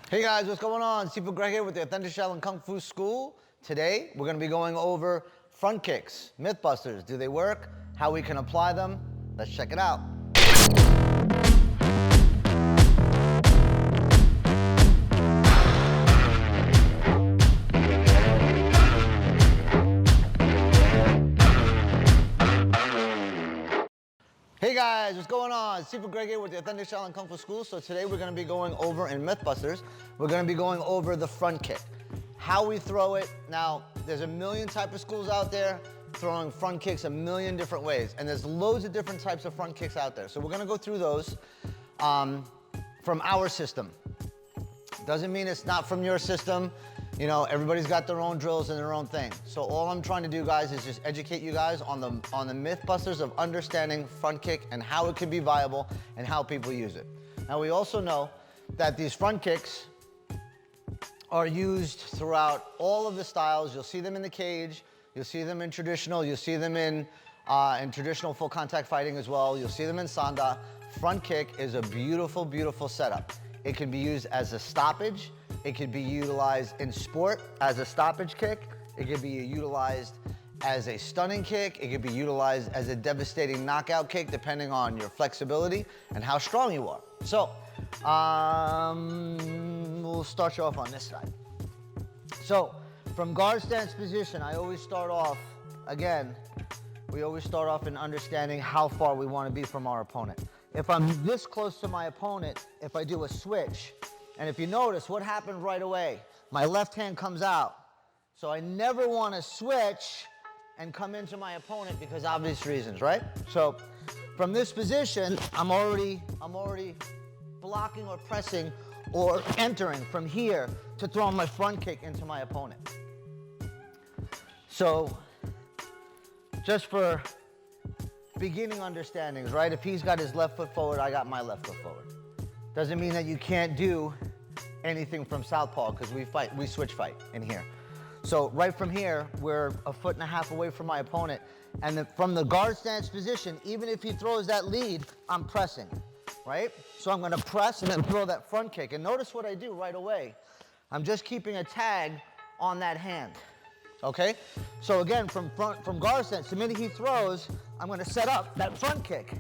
Hey guys, what's going on? Shifu Gregg here with the Authentic Shaolin Kung Fu School. Today, we're gonna be going over front kicks, Mythbusters. Do they work? How we can apply them? Let's check it out. Hey guys, what's going on? Shifu Gregg here with the Authentic Shaolin Kung Fu School. So today we're going to be going over in Mythbusters, we're going to be going over the front kick. How we throw it. Now, there's a million types of schools out there throwing front kicks a million different ways. And there's loads of different types of front kicks out there. So we're going to go through those from our system. Doesn't mean it's not from your system. You know, everybody's got their own drills and their own thing. So all I'm trying to do, guys, is just educate you guys on the Mythbusters of understanding front kick and how it can be viable and how people use it. Now, we also know that these front kicks are used throughout all of the styles. You'll see them in the cage. You'll see them in traditional. You'll see them in traditional full contact fighting as well. You'll see them in Sanda. Front kick is a beautiful, beautiful setup. It can be used as a stoppage. It can be utilized in sport as a stoppage kick. It can be utilized as a stunning kick. It can be utilized as a devastating knockout kick, depending on your flexibility and how strong you are. So, we'll start you off on this side. So, from guard stance position, I always start off, again, we always start off in understanding how far we want to be from our opponent. If I'm this close to my opponent, if I do a switch, and if you notice, what happened right away? My left hand comes out. So I never want to switch and come into my opponent because obvious reasons, right? So from this position, I'm already blocking or pressing or entering from here to throw my front kick into my opponent. So just for beginning understandings, right? If he's got his left foot forward, I got my left foot forward. Doesn't mean that you can't do anything from southpaw because we switch fight in here. So right from here, we're 1.5 feet away from my opponent. And then from the guard stance position, even if he throws that lead, I'm pressing, right? So I'm gonna press and then throw that front kick. And notice what I do right away. I'm just keeping a tag on that hand, okay? So again, from guard stance, the minute he throws, I'm gonna set up that front kick.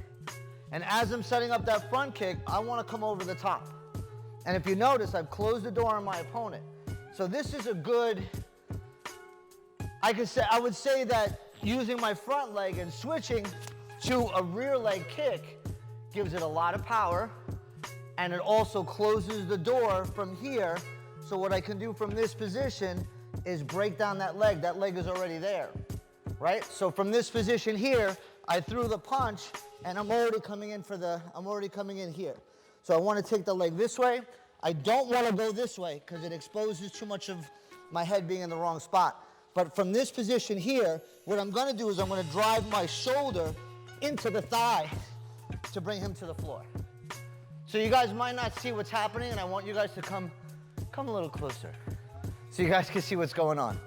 And as I'm setting up that front kick, I want to come over the top. And if you notice, I've closed the door on my opponent. So this is a good, I would say that using my front leg and switching to a rear leg kick gives it a lot of power. And it also closes the door from here. So what I can do from this position is break down that leg. That leg is already there, right? So from this position here, I threw the punch and I'm already coming in here. So I want to take the leg this way. I don't want to go this way because it exposes too much of my head being in the wrong spot. But from this position here, what I'm going to do is I'm going to drive my shoulder into the thigh to bring him to the floor. So you guys might not see what's happening, and I want you guys to come a little closer so you guys can see what's going on.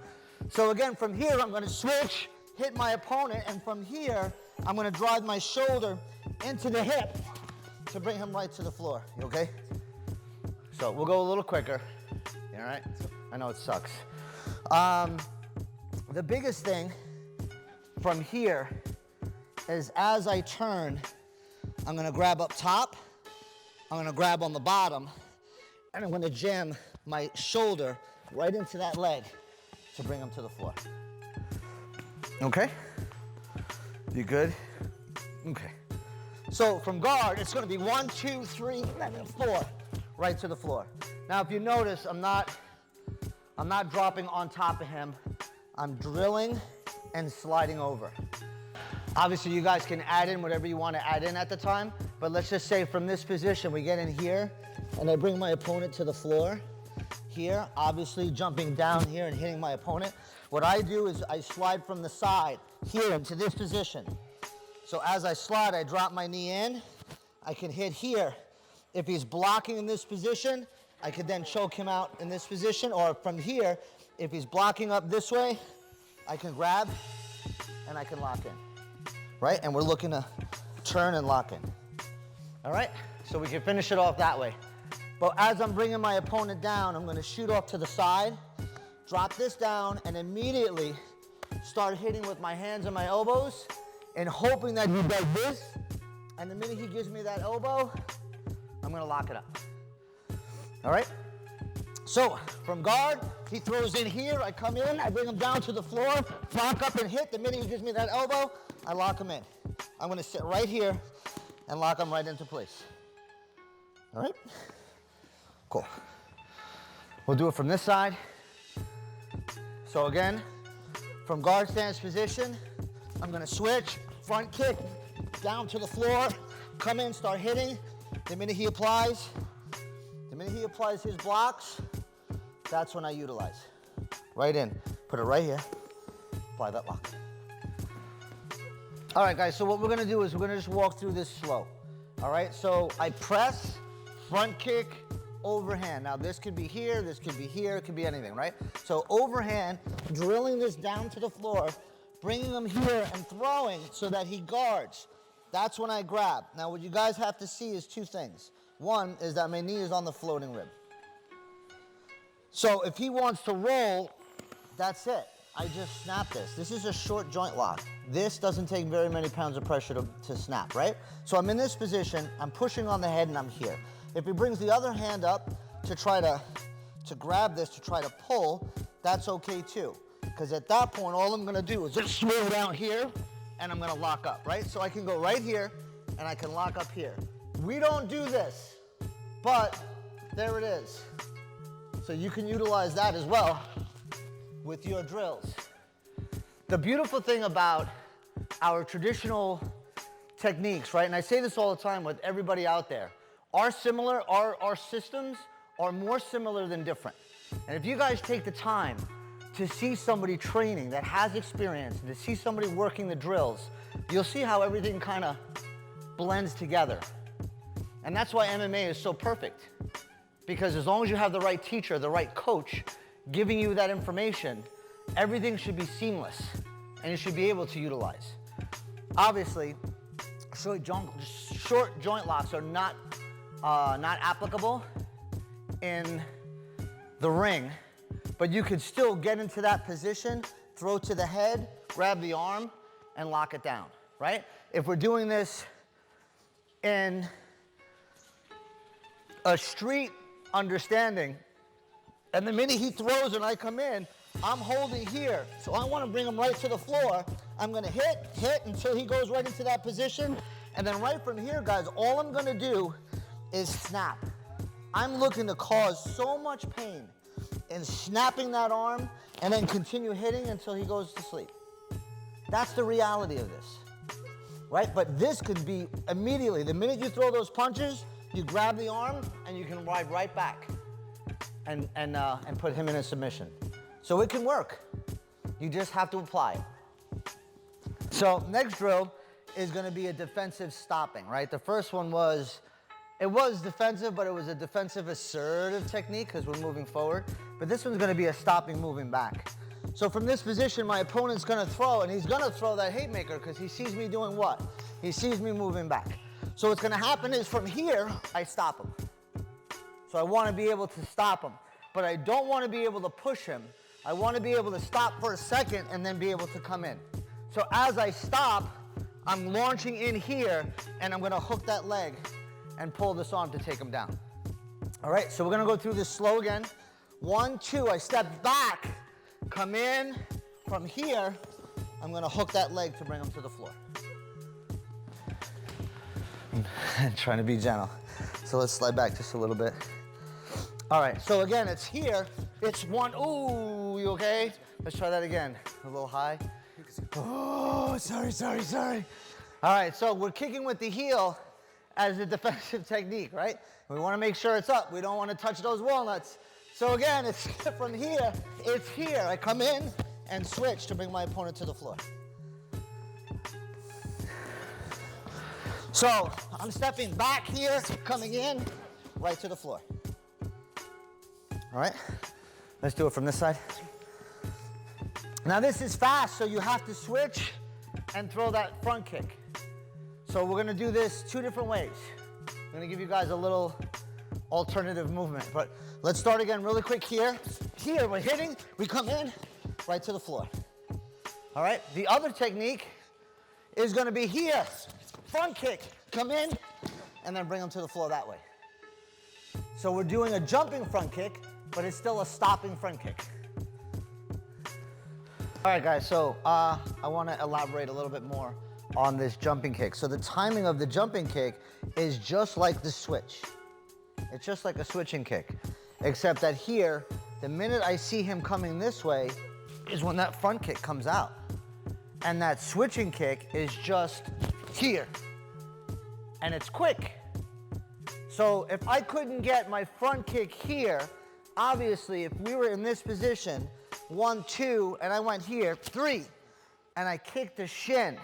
So again, from here, I'm going to switch, hit my opponent, and from here, I'm gonna drive my shoulder into the hip to bring him right to the floor. You okay? So we'll go a little quicker. You all right? I know it sucks. The biggest thing from here is as I turn, I'm gonna grab up top, I'm gonna grab on the bottom, and I'm gonna jam my shoulder right into that leg to bring him to the floor. Okay? You good? Okay. So from guard, it's gonna be 1, 2, 3, and then 4, right to the floor. Now, if you notice, I'm not dropping on top of him. I'm drilling and sliding over. Obviously, you guys can add in whatever you want to add in at the time, but let's just say from this position, we get in here, and I bring my opponent to the floor. Here, obviously jumping down here and hitting my opponent. What I do is I slide from the side here into this position. So as I slide, I drop my knee in. I can hit here. If he's blocking in this position, I could then choke him out in this position, or from here, if he's blocking up this way, I can grab and I can lock in, right? And we're looking to turn and lock in. All right, so we can finish it off that way. But as I'm bringing my opponent down, I'm gonna shoot off to the side, drop this down, and immediately start hitting with my hands and my elbows and hoping that he does this. And the minute he gives me that elbow, I'm gonna lock it up. All right? So from guard, he throws in here, I come in, I bring him down to the floor, lock up and hit. The minute he gives me that elbow, I lock him in. I'm gonna sit right here and lock him right into place. All right? Cool. We'll do it from this side. So again, from guard stance position, I'm gonna switch, front kick, down to the floor, come in, start hitting. The minute he applies his blocks, that's when I utilize. Right in, put it right here, apply that lock. All right, guys, so what we're gonna do is we're gonna just walk through this slow. All right, so I press, front kick, overhand. Now this could be here, this could be here, it could be anything, right? So overhand, drilling this down to the floor, bringing him here and throwing so that he guards. That's when I grab. Now what you guys have to see is two things. One is that my knee is on the floating rib. So if he wants to roll, that's it. I just snap this. This is a short joint lock. This doesn't take very many pounds of pressure to snap, right? So I'm in this position, I'm pushing on the head and I'm here. If he brings the other hand up to try to grab this, to try to pull, that's okay too. Because at that point, all I'm gonna do is just swing down here and I'm gonna lock up, right? So I can go right here and I can lock up here. We don't do this, but there it is. So you can utilize that as well with your drills. The beautiful thing about our traditional techniques, right? And I say this all the time with everybody out there, our systems are more similar than different. And if you guys take the time to see somebody training that has experience, and to see somebody working the drills, you'll see how everything kind of blends together. And that's why MMA is so perfect. Because as long as you have the right teacher, the right coach, giving you that information, everything should be seamless and you should be able to utilize. Obviously, short joint locks are not applicable in the ring, but you could still get into that position, throw to the head, grab the arm, and lock it down, right? If we're doing this in a street understanding, and the minute he throws and I come in, I'm holding here. So I want to bring him right to the floor. I'm going to hit until he goes right into that position. And then right from here, guys, all I'm going to do is snap. I'm looking to cause so much pain in snapping that arm and then continue hitting until he goes to sleep. That's the reality of this, right? But this could be immediately. The minute you throw those punches, you grab the arm and you can ride right back and put him in a submission. So it can work. You just have to apply it. So next drill is going to be a defensive stopping, right? The first one was defensive, but it was a defensive assertive technique because we're moving forward. But this one's going to be a stopping, moving back. So from this position, my opponent's going to throw, and he's going to throw that haymaker because he sees me doing what? He sees me moving back. So what's going to happen is from here, I stop him. So I want to be able to stop him, but I don't want to be able to push him. I want to be able to stop for a second and then be able to come in. So as I stop, I'm launching in here and I'm going to hook that leg and pull this arm to take him down. All right, so we're going to go through this slow again. 1, 2, I step back, come in. From here, I'm going to hook that leg to bring him to the floor. I'm trying to be gentle. So let's slide back just a little bit. All right, so again, it's here. It's 1, ooh, you okay? Let's try that again. A little high. Oh, sorry. All right, so we're kicking with the heel as a defensive technique, right? We want to make sure it's up. We don't want to touch those walnuts. So again, it's from here, it's here. I come in and switch to bring my opponent to the floor. So I'm stepping back here, coming in, right to the floor. All right, let's do it from this side. Now this is fast, so you have to switch and throw that front kick. So we're gonna do this 2 different ways. I'm gonna give you guys a little alternative movement. But let's start again really quick here. Here, we're hitting, we come in, right to the floor. All right, the other technique is gonna be here. Front kick, come in, and then bring them to the floor that way. So we're doing a jumping front kick, but it's still a stopping front kick. All right, guys, so I wanna elaborate a little bit more on this jumping kick. So the timing of the jumping kick is just like the switch. It's just like a switching kick, except that here, the minute I see him coming this way is when that front kick comes out. And that switching kick is just here. And it's quick. So if I couldn't get my front kick here, obviously if we were in this position, 1, 2, and I went here, 3, and I kicked the shin,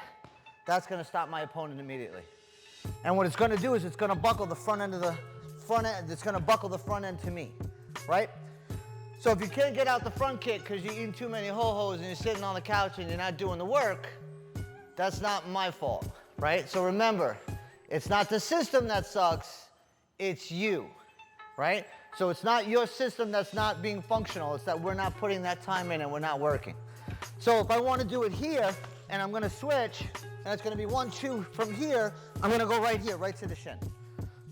that's gonna stop my opponent immediately. And what it's gonna do is it's gonna buckle the front end of the front end, it's gonna buckle the front end to me, right? So if you can't get out the front kick because you're eating too many ho-hos and you're sitting on the couch and you're not doing the work, that's not my fault, right? So remember, it's not the system that sucks, it's you, right? So it's not your system that's not being functional, it's that we're not putting that time in and we're not working. So if I want to do it here and I'm gonna switch, and it's gonna be 1, 2 from here, I'm gonna go right here, right to the shin.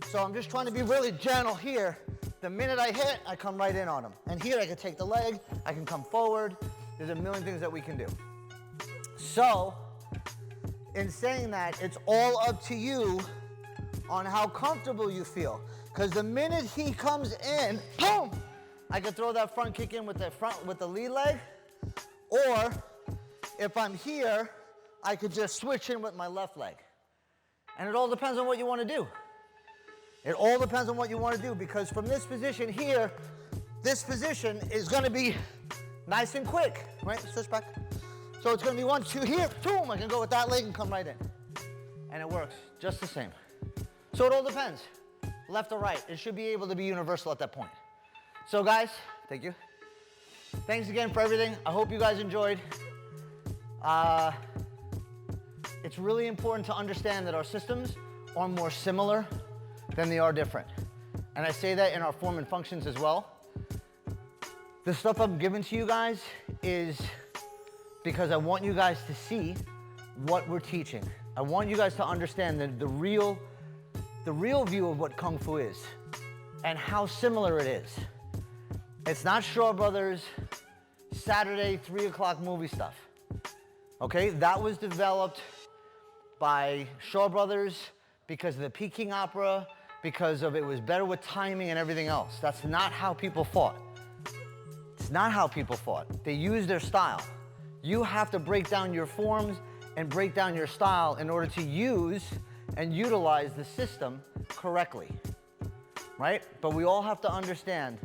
So I'm just trying to be really gentle here. The minute I hit, I come right in on him. And here I can take the leg, I can come forward. There's a million things that we can do. So, in saying that, it's all up to you on how comfortable you feel. Because the minute he comes in, boom, I can throw that front kick in with the lead leg. Or, if I'm here, I could just switch in with my left leg. And it all depends on what you want to do. It all depends on what you want to do, because from this position here, this position is going to be nice and quick, right? Switch back. So it's going to be 1, 2 here, boom, I can go with that leg and come right in. And it works just the same. So it all depends, left or right. It should be able to be universal at that point. So guys, thank you. Thanks again for everything. I hope you guys enjoyed. It's really important to understand that our systems are more similar than they are different. And I say that in our form and functions as well. The stuff I'm giving to you guys is because I want you guys to see what we're teaching. I want you guys to understand the real view of what Kung Fu is and how similar it is. It's not Shaw Brothers, Saturday, 3 o'clock movie stuff. Okay, that was developed by Shaw Brothers because of the Peking opera, because of it was better with timing and everything else. That's not how people fought. It's not how people fought. They used their style. You have to break down your forms and break down your style in order to use and utilize the system correctly, right? But we all have to understand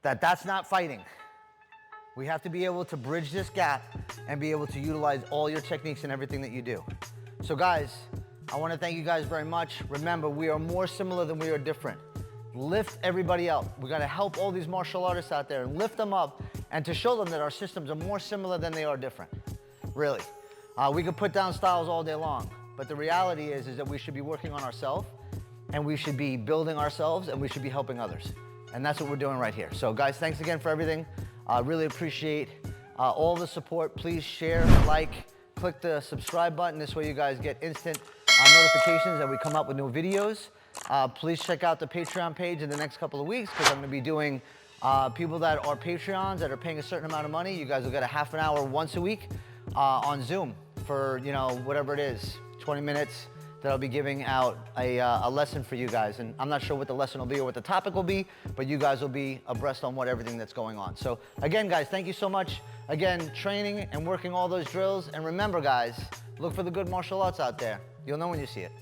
that that's not fighting. We have to be able to bridge this gap and be able to utilize all your techniques and everything that you do. So guys, I want to thank you guys very much. Remember, we are more similar than we are different. Lift everybody up. We got to help all these martial artists out there and lift them up and to show them that our systems are more similar than they are different. Really. We could put down styles all day long, but the reality is that we should be working on ourselves and we should be building ourselves and we should be helping others. And that's what we're doing right here. So guys, thanks again for everything. I really appreciate all the support. Please share, like, click the subscribe button. This way you guys get instant notifications that we come up with new videos. Please check out the Patreon page in the next couple of weeks because I'm going to be doing people that are Patreons that are paying a certain amount of money. You guys will get a half an hour once a week on Zoom for, you know, whatever it is, 20 minutes that I'll be giving out a lesson for you guys. And I'm not sure what the lesson will be or what the topic will be, but you guys will be abreast on everything that's going on. So again, guys, thank you so much. Again, training and working all those drills. And remember, guys, look for the good martial arts out there. You'll know when you see it.